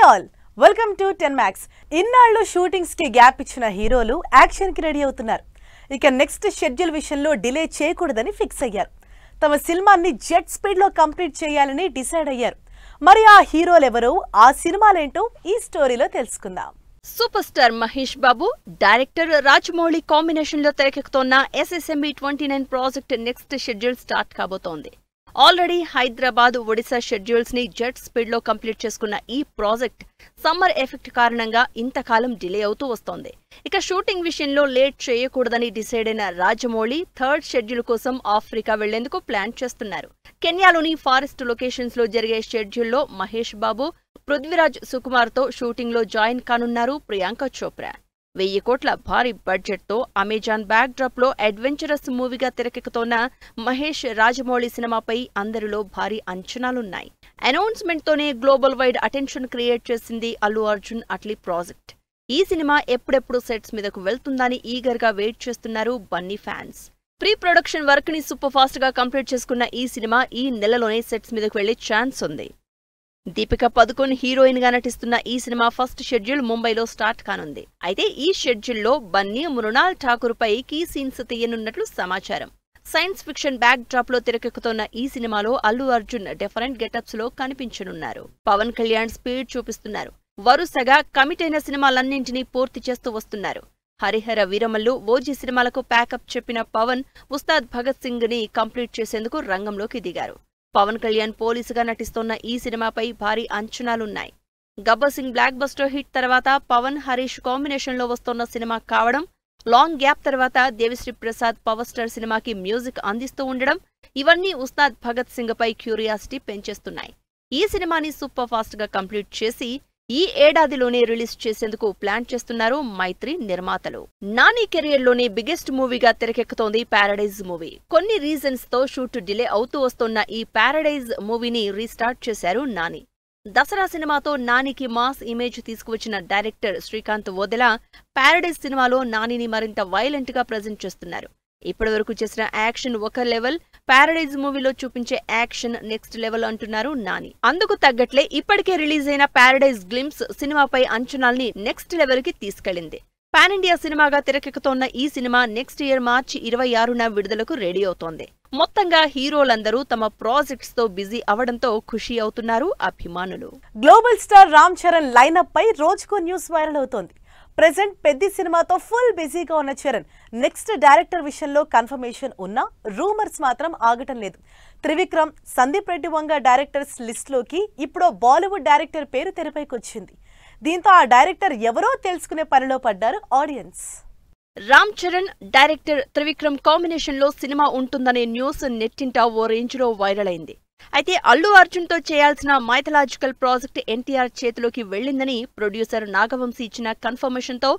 All welcome to 10 Max. ఇన్నాళ్ళు shootings కి gap ఇచ్చిన హీరోలు యాక్షన్ కి రెడీ అవుతున్నారు. ఇక నెక్స్ట్ షెడ్యూల్ విషయంలో డిలే చేయకూడదని ఫిక్స్ అయ్యారు. తమ సినిమాని జెట్ స్పీడ్ లో కంప్లీట్ చేయాలని డిసైడ్ అయ్యారు. మరి ఆ హీరోలు ఎవరో, ఆ సినిమాలేంటో ఈ స్టోరీలో తెలుసుకుందాం. Super star Mahesh Babu, director Rajamouli combination లో తెరకెక్కుతోన్న SSMB 29 project next schedule start కాబోతోంది. ఆల్రెడీ హైదరాబాద్, ఒడిశా షెడ్యూల్స్ ని జెట్ స్పీడ్ లో కంప్లీట్ చేసుకున్న ఈ ప్రాజెక్ట్ సమ్మర్ ఎఫెక్ట్ కారణంగా ఇంతకాలం డిలే అవుతూ వస్తోంది. ఇక షూటింగ్ విషయంలో లేట్ చేయకూడదని డిసైడ్ అయిన రాజమౌళి థర్డ్ షెడ్యూల్ కోసం ఆఫ్రికా వెళ్లేందుకు ప్లాన్ చేస్తున్నారు. కెన్యాలోని ఫారెస్ట్ లొకేషన్స్ లో జరిగే షెడ్యూల్లో మహేష్ బాబు, పృథ్వీరాజ్ సుకుమార్ తో షూటింగ్ లో జాయిన్ కానున్నారు ప్రియాంక చోప్రా. 1000 కోట్ల భారీ బడ్జెట్ తో అమెజాన్ బ్యాక్ డ్రాప్ లో అడ్వెంచరస్ మూవీగా తెరకెక్కుతోన్న మహేష్ రాజమౌళి సినిమాపై అందరిలో భారీ అంచనాలున్నాయి. అనౌన్స్మెంట్ తోనే గ్లోబల్ వైడ్ అటెన్షన్ క్రియేట్ చేసింది అల్లు అర్జున్ అట్లీ ప్రాజెక్ట్. ఈ సినిమా ఎప్పుడెప్పుడు సెట్స్ మీదకు వెళ్తుందని ఈగర్ గా వెయిట్ చేస్తున్నారు Bunny fans. Pre production work ని సూపర్ ఫాస్ట్ గా కంప్లీట్ చేసుకున్న ఈ సినిమా ఈ నెలలోనే సెట్స్ మీదకు వెళ్లే ఛాన్స్ ఉంది. దీపిక పదుకొన్ హీరోయిన్ గా నటిస్తున్న ఈ సినిమా ఫస్ట్ షెడ్యూల్ ముంబైలో స్టార్ట్ కానుంది. అయితే ఈ షెడ్యూల్లో బన్నీ, మృణాల్ ఠాకూర్ పై కీ సీన్స్ తీయనున్నట్లు సమాచారం. సైన్స్ ఫిక్షన్ బ్యాక్ డ్రాప్ లో తెరకెక్కుతున్న ఈ సినిమాలో అల్లు అర్జున్ డిఫరెంట్ గెటప్స్ లో కనిపించనున్నారు. పవన్ కళ్యాణ్ స్పీడ్ చూపిస్తున్నారు. వరుసగా కమిట్ అయిన సినిమాలన్నింటినీ పూర్తి చేస్తూ వస్తున్నారు. హరిహర వీరమల్లు, ఓజీ సినిమాలకు ప్యాకప్ చెప్పిన పవన్ ఉస్తాద్ భగత్ సింగ్ ని కంప్లీట్ చేసేందుకు రంగంలోకి దిగారు. పవన్ కళ్యాణ్ పోలీసుగా నటిస్తోన్న ఈ సినిమాపై భారీ అంచనాలున్నాయి. Gabbar Singh block buster hit తర్వాత పవన్, హరీష్ కాంబినేషన్ లో వస్తోన్న సినిమా కావడం, లాంగ్ గ్యాప్ తర్వాత దేవిశ్రీ ప్రసాద్ పవర్ స్టార్ సినిమాకి మ్యూజిక్ అందిస్తూ ఉండడం, ఇవన్నీ ఉస్తాద్ భగత్ సింగ్ పై క్యూరియాసిటీ పెంచేస్తున్నాయి. ఈ సినిమాని సూపర్ ఫాస్ట్ గా కంప్లీట్ చేసి ఈ ఏడాదిలోనే రిలీజ్ చేసేందుకు ప్లాన్ చేస్తున్నారు మైత్రి నిర్మాతలు. నాని కెరియర్ లోనే బిగ్గెస్ట్ మూవీగా తెరకెక్కుతోంది ప్యారడైజ్ మూవీ. కొన్ని రీజన్స్ తో షూట్ డిలే అవుతూ వస్తోన్న ఈ ప్యారడైజ్ మూవీని రీస్టార్ట్ చేశారు నాని. దసరా సినిమాతో నానికి మాస్ ఇమేజ్ తీసుకువచ్చిన డైరెక్టర్ శ్రీకాంత్ వోదెలా ప్యారడైజ్ సినిమాలో నానిని మరింత వైలెంట్ గా ప్రెజెంట్ చేస్తున్నారు. ఇప్పటివరకు చేసిన యాక్షన్ ఒక లెవెల్, ప్యారడైజ్ మూవీలో చూపించే యాక్షన్ నెక్స్ట్ లెవెల్ అంటున్నారు నాని. అందుకు తగ్గట్లే ఇప్పటికే రిలీజ్ అయిన ప్యారడైజ్ గ్లింప్స్ సినిమాపై అంచనాల్ని నెక్స్ట్ లెవెల్ కి తీసుకెళ్లింది. పాన్ ఇండియా సినిమాగా తెరకెక్కుతోన్న ఈ సినిమా నెక్స్ట్ ఇయర్ మార్చి 26న విడుదలకు రెడీ అవుతోంది. మొత్తంగా హీరోలందరూ తమ ప్రాజెక్ట్స్ తో బిజీ అవడంతో ఖుషీ అవుతున్నారు అభిమానులు. Global star Ram Charan lineup పై రోజుకో న్యూస్ వైరల్ అవుతోంది. ప్రెజెంట్ పెద్ది సినిమాతో ఫుల్ బిజీగా ఉన్న చరణ్ నెక్స్ట్ డైరెక్టర్ విషయంలో కన్ఫర్మేషన్ ఉన్నా రూమర్స్ మాత్రం ఆగటం లేదు. త్రివిక్రమ్, సందీప్ రెడ్డి వంగ డైరెక్టర్స్ లిస్టులోకి ఇప్పుడు బాలీవుడ్ డైరెక్టర్ పేరు తెరపైకొచ్చింది. దీంతో ఆ డైరెక్టర్ ఎవరో తెలుసుకునే పనిలో పడ్డారు audience. Ram Charan, director Trivikram combination లో సినిమా ఉంటుందనే న్యూస్ నెట్టింట ఓ రేంజ్ లో వైరల్ అయింది. అయితే అల్లు అర్జున్ తో చేయాల్సిన మైథలాజికల్ ప్రాజెక్ట్ ఎన్టీఆర్ చేతిలోకి వెళ్లిందని ప్రొడ్యూసర్ నాగవంశీ ఇచ్చిన కన్ఫర్మేషన్ తో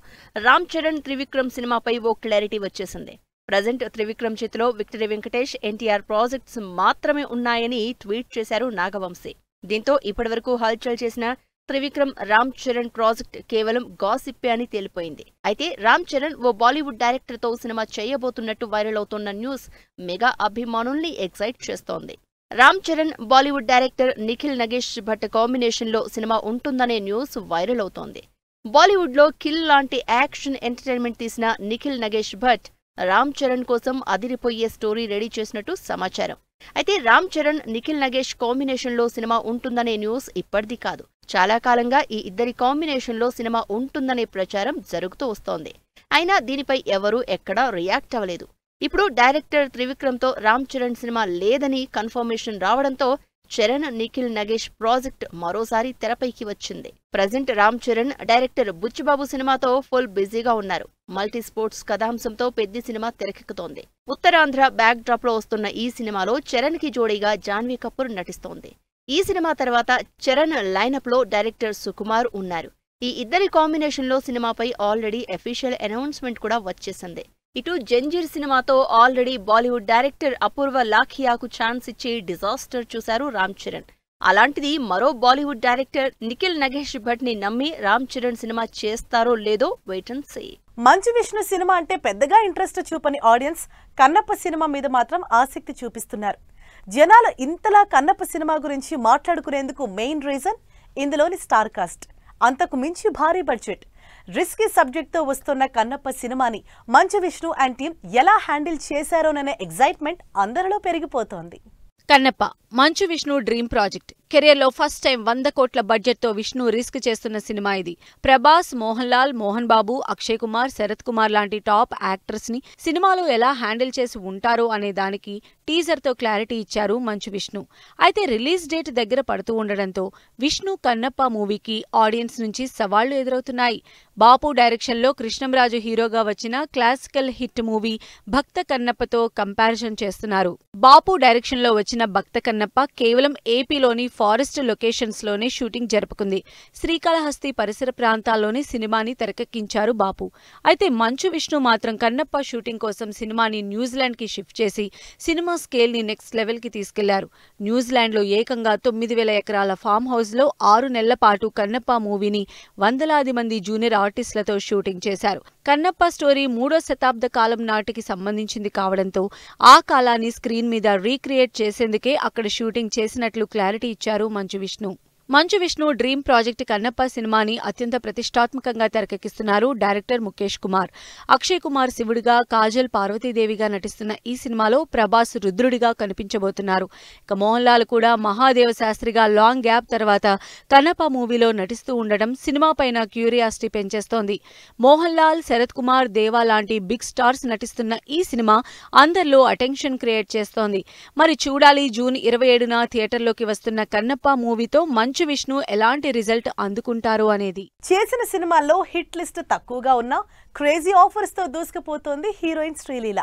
రామ్ చరణ్, త్రివిక్రమ్ సినిమాపై ఓ క్లారిటీ వచ్చేసింది. ప్రజెంట్ త్రివిక్రమ్ చేతిలో విక్టరీ వెంకటేష్, ఎన్టీఆర్ ప్రాజెక్ట్స్ మాత్రమే ఉన్నాయని ట్వీట్ చేశారు నాగవంశీ. దీంతో ఇప్పటివరకు హల్చల్ చేసిన త్రివిక్రమ్, రామ్ చరణ్ ప్రాజెక్ట్ కేవలం గాసిప్పే అని తేలిపోయింది. అయితే రామ్ చరణ్ ఓ బాలీవుడ్ డైరెక్టర్ తో సినిమా చేయబోతున్నట్టు వైరల్ అవుతోన్న న్యూస్ మెగా అభిమానుల్ని ఎక్సైట్ చేస్తోంది. Ram Charan, Bollywood director Nikhil Nagesh Bhatt combination లో సినిమా ఉంటుందనే న్యూస్ వైరల్ అవుతోంది. బాలీవుడ్ లో కిల్ లాంటి యాక్షన్ ఎంటర్టైన్మెంట్ తీసిన నిఖిల్ నగేష్ భట్ రామ్ చరణ్ కోసం అదిరిపోయే స్టోరీ రెడీ చేసినట్టు సమాచారం. అయితే రామ్ చరణ్, నిఖిల్ నగేష్ కాంబినేషన్ లో సినిమా ఉంటుందనే న్యూస్ ఇప్పటిది కాదు. చాలా కాలంగా ఈ ఇద్దరి కాంబినేషన్ లో సినిమా ఉంటుందనే ప్రచారం జరుగుతూ వస్తోంది. అయినా దీనిపై ఎవరూ ఎక్కడా రియాక్ట్ అవ్వలేదు. ఇప్పుడు డైరెక్టర్ త్రివిక్రమ్ తో రామ్ చరణ్ సినిమా లేదని కన్ఫర్మేషన్ రావడంతో చరణ్, నిఖిల్ నగేష్ ప్రాజెక్ట్ మరోసారి తెరపైకి వచ్చింది. ప్రజెంట్ రామ్ చరణ్ డైరెక్టర్ బుచ్చిబాబు సినిమాతో ఫుల్ బిజీగా ఉన్నారు. మల్టీ స్పోర్ట్స్ కథాంశంతో పెద్ద సినిమా తెరకెక్కుతోంది. ఉత్తరాంధ్ర బ్యాక్ డ్రాప్ లో వస్తున్న ఈ సినిమాలో చరణ్ కి జోడీగా జాన్వీ కపూర్ నటిస్తోంది. ఈ సినిమా తర్వాత చరణ్ లైనప్ లో డైరెక్టర్ సుకుమార్ ఉన్నారు. ఈ ఇద్దరి కాంబినేషన్ లో సినిమాపై ఆల్రెడీ అఫీషియల్ అనౌన్స్మెంట్ కూడా వచ్చేసింది. ఇటు జంజీర్ సినిమాతో ఆల్రెడీ బాలీవుడ్ డైరెక్టర్ అపూర్వ లాఖియాకు ఛాన్స్ ఇచ్చి డిజాస్టర్ చూశారు రామ్ చరణ్. అలాంటిది మరో బాలీవుడ్ డైరెక్టర్ నిఖిల్ నగేష్ భట్ ని నమ్మి రామ్ చరణ్ సినిమా చేస్తారో లేదో wait and see. Manchu Vishnu cinema అంటే పెద్దగా ఇంట్రెస్ట్ చూపని ఆడియన్స్ కన్నప్ప సినిమా మీద మాత్రం ఆసక్తి చూపిస్తున్నారు. జనాలు ఇంతలా కన్నప్ప సినిమా గురించి మాట్లాడుకునేందుకు మెయిన్ రీజన్ ఇందులోని స్టార్ కాస్ట్. అంతకు మించి భారీ బడ్జెట్. రిస్కీ సబ్జెక్ట్తో వస్తున్న కన్నప్ప సినిమాని మంచు విష్ణు అండ్ టీం ఎలా హ్యాండిల్ చేశారోననే ఎగ్జైట్మెంట్ అందరిలో పెరిగిపోతోంది. Kannappa Manchu Vishnu dream project. కెరియర్లో ఫస్ట్ టైం 100 కోట్ల బడ్జెట్తో విష్ణు రిస్క్ చేస్తున్న సినిమా ఇది. ప్రభాస్, మోహన్ లాల్, మోహన్ బాబు, అక్షయ్ కుమార్, శరత్ కుమార్ లాంటి టాప్ యాక్టర్స్ ని సినిమాలో ఎలా హ్యాండిల్ చేసి ఉంటారో అనే దానికి టీజర్తో క్లారిటీ ఇచ్చారు మంచు విష్ణు. అయితే రిలీజ్ డేట్ దగ్గర పడుతూ ఉండడంతో విష్ణు కన్నప్ప మూవీకి ఆడియన్స్ నుంచి సవాళ్లు ఎదురవుతున్నాయి. బాపు డైరెక్షన్లో కృష్ణంరాజు హీరోగా వచ్చిన క్లాసికల్ హిట్ మూవీ భక్త కన్నప్పతో కంపారిజన్ చేస్తున్నారు. బాపు డైరెక్షన్లో వచ్చిన భక్త కన్నప్ప కేవలం ఏపీలోని ఫారెస్ట్ లొకేషన్స్ లోనే షూటింగ్ జరుపుకుంది. శ్రీకాళహస్తి పరిసర ప్రాంతాల్లోనే సినిమాని తెరకెక్కించారు బాపు. అయితే మంచు విష్ణు మాత్రం కన్నప్ప షూటింగ్ కోసం సినిమాని న్యూజిలాండ్ కి షిఫ్ట్ చేసి సినిమా స్కేల్ ని నెక్స్ట్ లెవెల్ కి తీసుకెళ్లారు. న్యూజిలాండ్ లో ఏకంగా 9,000 ఎకరాల ఫామ్ హౌస్ లో 6 నెలల పాటు కన్నప్ప మూవీని వందలాది మంది జూనియర్ ఆర్టిస్టులతో షూటింగ్ చేశారు. కన్నప్ప స్టోరీ 3వ శతాబ్ద కాలం నాటికి సంబంధించింది కావడంతో ఆ కాలాన్ని స్క్రీన్ మీద రీక్రియేట్ చేసేందుకే అక్కడ షూటింగ్ చేసినట్లు క్లారిటీ ఇచ్చారు మంచు విష్ణు. మంచు విష్ణు డ్రీమ్ ప్రాజెక్ట్ కన్నప్ప సినిమాని అత్యంత ప్రతిష్టాత్మకంగా తెరకెక్కిస్తున్నారు డైరెక్టర్ ముఖేష్ కుమార్. అక్షయ్ కుమార్ శివుడిగా, కాజల్ పార్వతీదేవిగా నటిస్తున్న ఈ సినిమాలో ప్రభాస్ రుద్రుడిగా కనిపించబోతున్నారు. ఇక మోహన్ లాల్ కూడా మహాదేవ శాస్త్రిగా లాంగ్ గ్యాప్ తర్వాత కన్నప్ప మూవీలో నటిస్తూ ఉండడం సినిమాపైన క్యూరియాసిటీ పెంచేస్తోంది. మోహన్ లాల్, శరత్ కుమార్, దేవా లాంటి బిగ్ స్టార్స్ నటిస్తున్న ఈ సినిమా అందరిలో అటెన్షన్ క్రియేట్ చేస్తోంది. మరి చూడాలి జూన్ 27న థియేటర్లోకి వస్తున్న కన్నప్ప మూవీతో మంచు విష్ణు ఎలాంటి రిజల్ట్ అందుకుంటారో అనేది. చేసిన సినిమాల్లో హిట్ లిస్ట్ తక్కువగా ఉన్నా క్రేజీ ఆఫర్స్ తో దూసుకుపోతోంది హీరోయిన్ శ్రీలీల.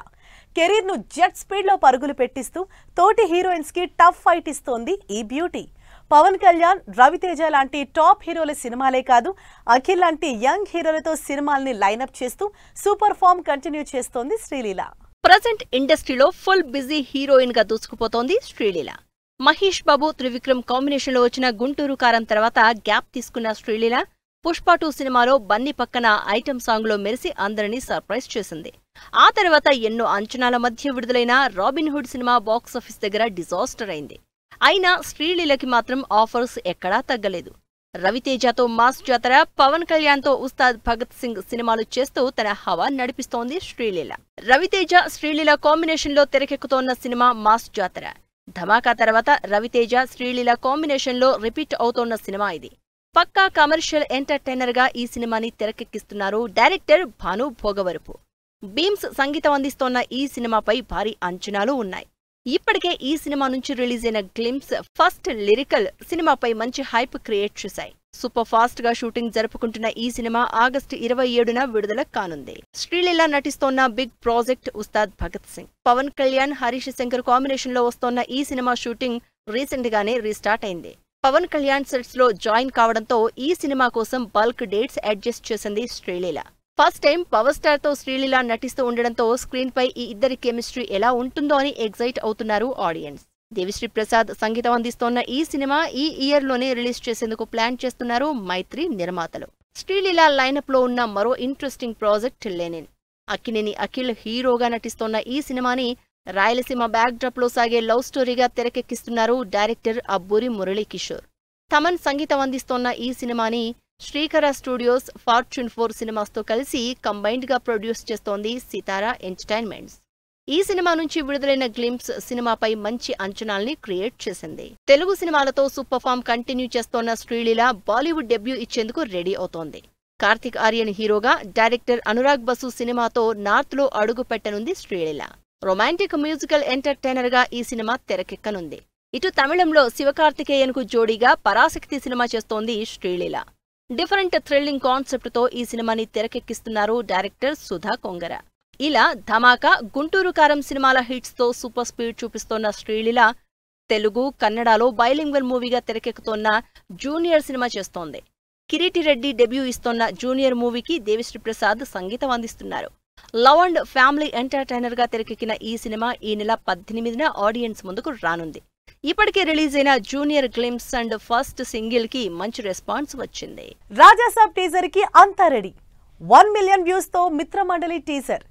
కెరీర్ ను జెట్ స్పీడ్ లో పరుగులు పెట్టిస్తూ తోటి హీరోయిన్స్ కి టఫ్ ఫైట్ ఇస్తోంది ఈ బ్యూటీ. పవన్ కళ్యాణ్, రవితేజ లాంటి టాప్ హీరోల సినిమాలే కాదు, అఖిల్ లాంటి యంగ్ హీరోలతో సినిమాల్ని లైనప్ చేస్తూ సూపర్ ఫామ్ కంటిన్యూ చేస్తోంది శ్రీలీల. ప్రజెంట్ ఇండస్ట్రీలో ఫుల్ బిజీ హీరోయిన్ గా దూసుకుపోతోంది శ్రీలీల. మహేష్ బాబు, త్రివిక్రమ్ కాంబినేషన్లో వచ్చిన గుంటూరు కారం తర్వాత గ్యాప్ తీసుకున్న శ్రీలీల పుష్ప 2 సినిమాలో బన్నీ పక్కన ఐటెం సాంగ్లో మెరిసి అందరినీ సర్ప్రైజ్ చేసింది. ఆ తర్వాత ఎన్నో అంచనాల మధ్య విడుదలైన రాబిన్హుడ్ సినిమా బాక్సాఫీస్ దగ్గర డిజాస్టర్ అయింది. అయినా శ్రీలీలకి మాత్రం ఆఫర్స్ ఎక్కడా తగ్గలేదు. రవితేజతో మాస్ జాతర, పవన్ కళ్యాణ్తో ఉస్తాద్ భగత్ సింగ్ సినిమాలు చేస్తూ తన హవా నడిపిస్తోంది శ్రీలీల. రవితేజ, శ్రీలీల కాంబినేషన్లో తెరకెక్కుతోన్న సినిమా మాస్ జాతర. ధమాకా తర్వాత రవితేజ, శ్రీలీల కాంబినేషన్లో రిపీట్ అవుతోన్న సినిమా ఇది. పక్కా కమర్షియల్ ఎంటర్టైనర్ గా ఈ సినిమాని తెరకెక్కిస్తున్నారు డైరెక్టర్ భాను భోగవరపు. బీమ్స్ సంగీతం అందిస్తోన్న ఈ సినిమాపై భారీ అంచనాలు ఉన్నాయి. ఇప్పటికే ఈ సినిమా నుంచి రిలీజ్ అయిన గ్లింప్స్, ఫస్ట్ లిరికల్ సినిమాపై మంచి హైప్ క్రియేట్ చేశాయి. సూపర్ ఫాస్ట్ గా షూటింగ్ జరుపుకుంటున్న ఈ సినిమా ఆగస్టు 27న విడుదల కానుంది. శ్రీలీల నటిస్తోన్న big project Ustaad Bhagat Singh. Pawan Kalyan, Harish Shankar combination లో వస్తోన్న ఈ సినిమా షూటింగ్ రీసెంట్ గానే రీస్టార్ట్ అయింది. పవన్ కళ్యాణ్ సెట్స్ లో జాయిన్ కావడంతో ఈ సినిమా కోసం బల్క్ డేట్స్ అడ్జస్ట్ చేసింది Sreeleela. First time power star తో శ్రీలీల నటిస్తూ ఉండడంతో స్క్రీన్ పై ఈ ఇద్దరి కెమిస్ట్రీ ఎలా ఉంటుందో అని ఎగ్జైట్ అవుతున్నారు ఆడియన్స్. దేవిశ్రీ ప్రసాద్ సంగీతం అందిస్తోన్న ఈ సినిమా ఈ ఇయర్ లోనే రిలీజ్ చేసేందుకు ప్లాన్ చేస్తున్నారు మైత్రి నిర్మాతలు. శ్రీలీల లైనప్ లో ఉన్న మరో interesting project Lenin. Akkineni Akhil హీరోగా నటిస్తోన్న ఈ సినిమాని రాయలసీమ బ్యాక్ డ్రాప్ లో సాగే లవ్ స్టోరీగా తెరకెక్కిస్తున్నారు డైరెక్టర్ అబ్బూరి మురళీకిషోర్. తమన్ సంగీతం అందిస్తోన్న ఈ సినిమాని శ్రీకర స్టూడియోస్, ఫార్చ్యూన్ 4 సినిమాస్తో కలిసి కంబైన్డ్ గా ప్రొడ్యూస్ చేస్తోంది సితారా ఎంటర్టైన్మెంట్స్. ఈ సినిమా నుంచి విడుదలైన గ్లింప్స్ సినిమాపై మంచి అంచనాల్ని క్రియేట్ చేసింది. తెలుగు సినిమాలతో సూపర్ ఫామ్ కంటిన్యూ చేస్తోన్న శ్రీలీల బాలీవుడ్ డెబ్యూ ఇచ్చేందుకు రెడీ అవుతోంది. కార్తిక్ ఆర్యన్ హీరోగా డైరెక్టర్ అనురాగ్ బసు సినిమాతో నార్త్ లో అడుగు పెట్టనుంది శ్రీలీల. రొమాంటిక్ మ్యూజికల్ ఎంటర్టైనర్ గా ఈ సినిమా తెరకెక్కనుంది. ఇటు తమిళంలో శివకార్తికేయన్ కు జోడీగా పరాశక్తి సినిమా చేస్తోంది శ్రీలీల. డిఫరెంట్ థ్రిల్లింగ్ కాన్సెప్ట్ తో ఈ సినిమాని తెరకెక్కిస్తున్నారు డైరెక్టర్ సుధా కొంగర. ఇలా ధమాకా, గుంటూరు కారం సినిమాల హిట్స్ తో సూపర్ స్పీడ్ చూపిస్తోన్న శ్రీలీల తెలుగు, కన్నడలో బైలింగ్వల్ మూవీగా తెరకెక్కుతోన్న జూనియర్ సినిమా చేస్తోంది. కిరీటి రెడ్డి డెబ్యూ ఇస్తోన్న జూనియర్ మూవీకి దేవిశ్రీ ప్రసాద్ సంగీతం అందిస్తున్నారు. లవ్ అండ్ ఫ్యామిలీ ఎంటర్టైనర్ గా తెరకెక్కిన ఈ సినిమా ఈ నెల 18న ఆడియన్స్ ముందుకు రానుంది. ఇప్పటికే రిలీజ్ అయిన junior glimpse and first single కి మంచి రెస్పాన్స్ వచ్చింది. రాజాసాబ్ టీజర్ కి అంతా రెడీ. 1 మిలియన్ వ్యూస్ తో మిత్రమండలి టీజర్.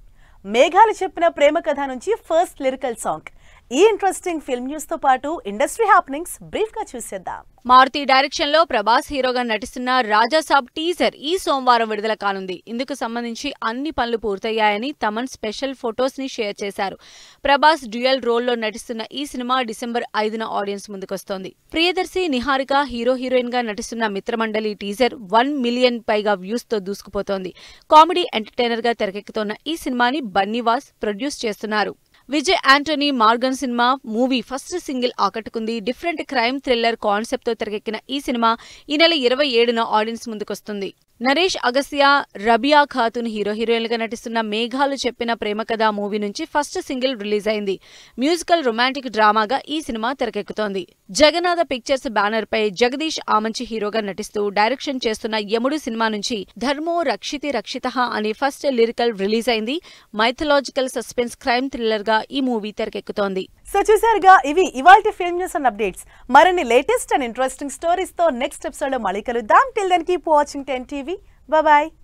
మేఘాలు చెప్పిన ప్రేమ కథ నుంచి ఫస్ట్ లిరికల్ సాంగ్. ఈ ఇంట్రెస్టింగ్ ఫిల్మ్ న్యూస్ తో పాటు ఇండస్ట్రీ హ్యాపెనింగ్స్ బ్రీఫ్ గా చూసేద్దాం. మారుతి డైరెక్షన్ లో ప్రభాస్ హీరోగా నటిస్తున్న రాజాసాబ్ టీజర్ ఈ సోమవారం విడుదల కానుంది. ఇందుకు సంబంధించి అన్ని పనులు పూర్తయ్యాయని తమన్ స్పెషల్ ఫొటోస్ ని షేర్ చేశారు. ప్రభాస్ డ్యూయల్ రోల్ లో నటిస్తున్న ఈ సినిమా డిసెంబర్ 5న ఆడియన్స్ ముందుకొస్తోంది. ప్రియదర్శి, నిహారిక హీరోయిన్ గా నటిస్తున్న మిత్రమండలి టీజర్ 1 మిలియన్ పైగా వ్యూస్ తో దూసుకుపోతోంది. కామెడీ ఎంటర్టైనర్ గా తెరకెక్కుతోన్న ఈ సినిమాని బన్నీవాస్ ప్రొడ్యూస్ చేస్తున్నారు. విజయ్ ఆంటోనీ మార్గన్ సినిమా మూవీ ఫస్ట్ సింగిల్ ఆకట్టుకుంది. డిఫరెంట్ క్రైమ్ థ్రిల్లర్ కాన్సెప్ట్ తో తెరకెక్కిన ఈ సినిమా ఈ నెల 27న ఆడియన్స్ ముందుకొస్తుంది. నరేష్ అగస్త్య, రబియా ఖాతున్ హీరోయిన్లుగా నటిస్తున్న మేఘాలు చెప్పిన ప్రేమ కథ మూవీ నుంచి ఫస్ట్ సింగిల్ రిలీజ్ అయింది. మ్యూజికల్ రొమాంటిక్ డ్రామాగా ఈ సినిమా తెరకెక్కుతోంది. జగన్నాథ పిక్చర్స్ బ్యానర్ పై జగదీష్ ఆమంచి హీరోగా నటిస్తూ డైరెక్షన్ చేస్తున్న యముడు సినిమా నుంచి ధర్మో రక్షితి రక్షితః అనే ఫస్ట్ లిరికల్ రిలీజ్ అయింది. మైథలాజికల్ సస్పెన్స్ క్రైమ్ థ్రిల్లర్ గా ఈ మూవీ తెరకెక్కుతోంది. సో చూసారుగా, ఇవి ఇవాల్టి ఫిల్మ్ న్యూస్ అండ్ అప్డేట్స్. మరిన్ని లేటెస్ట్ అండ్ ఇంట్రెస్టింగ్ స్టోరీస్ తో నెక్స్ట్ ఎపిసోడ్ లో మళ్ళీ కలుద్దాం. Till then keep watching 10 TV. Bye bye.